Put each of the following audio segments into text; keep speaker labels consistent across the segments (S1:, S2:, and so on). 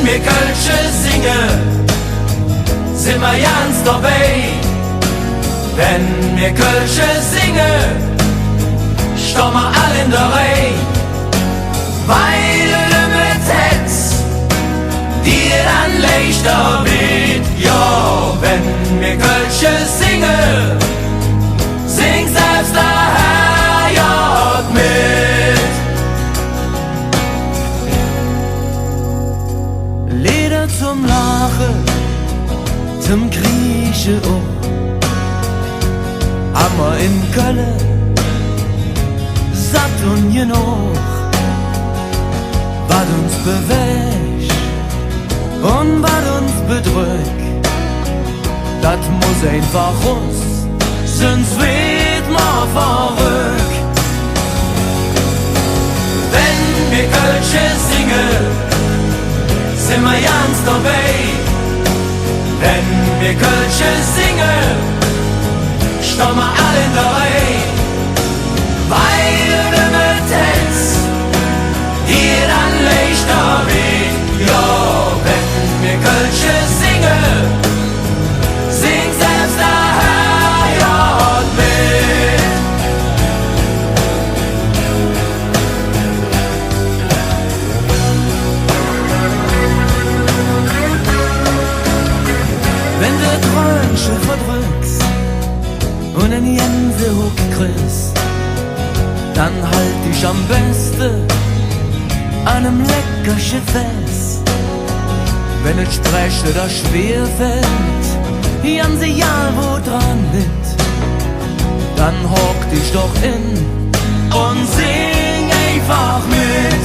S1: mir Kölsche singe, sind wir janz dobei. Wenn mir Kölsche singe, stommer all in der Reih. Weil mit Hätz, dir dann leichter wird. Ja, wenn mir Kölsche singe, sing selbst der Herrjott mit. Leeder zum Laache, zum Kriesche Hammer in Kölle, satt und jenoch, wat uns bewäch und wat uns bedröck, dat muss einfach muss, sonst wird man verröck. Wenn mir Kölsche singe, sind wir janz dobei. Wenn mir Kölsche singe, stommer all in der Reih. Weil mit Hätz, dir dann leichter wird. Ja, wenn mir Kölsche singe, sing selbst der Herrjott mit. Wenn der Trönche verdröcks und ein Jänsehuck kriß, dann halt dich am besten an einem leckerchen fest. Wenn es spreche oder schwer fällt, janz egal wo dran liegt, dann hock dich doch in und sing einfach mit.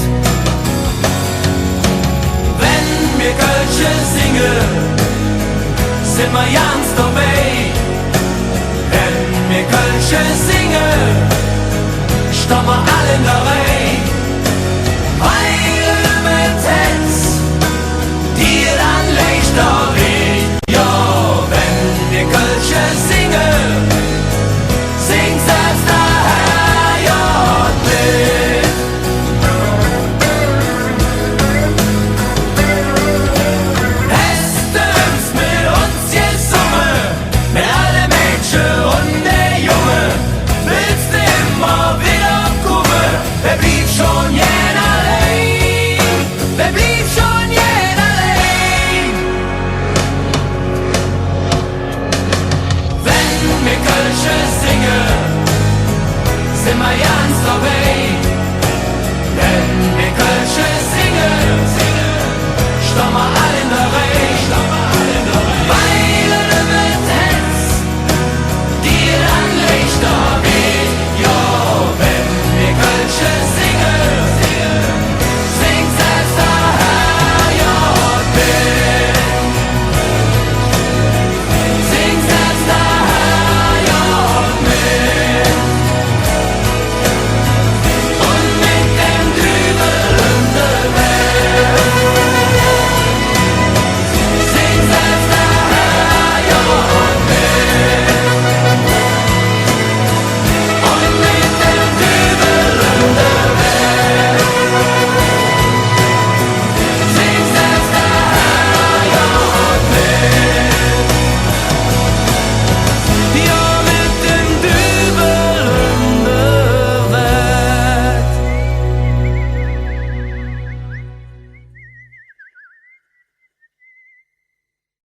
S1: Wenn mir Kölsche singe, sind wir janz dobei. Wenn mir Kölsche singe, stommer all in der Reih.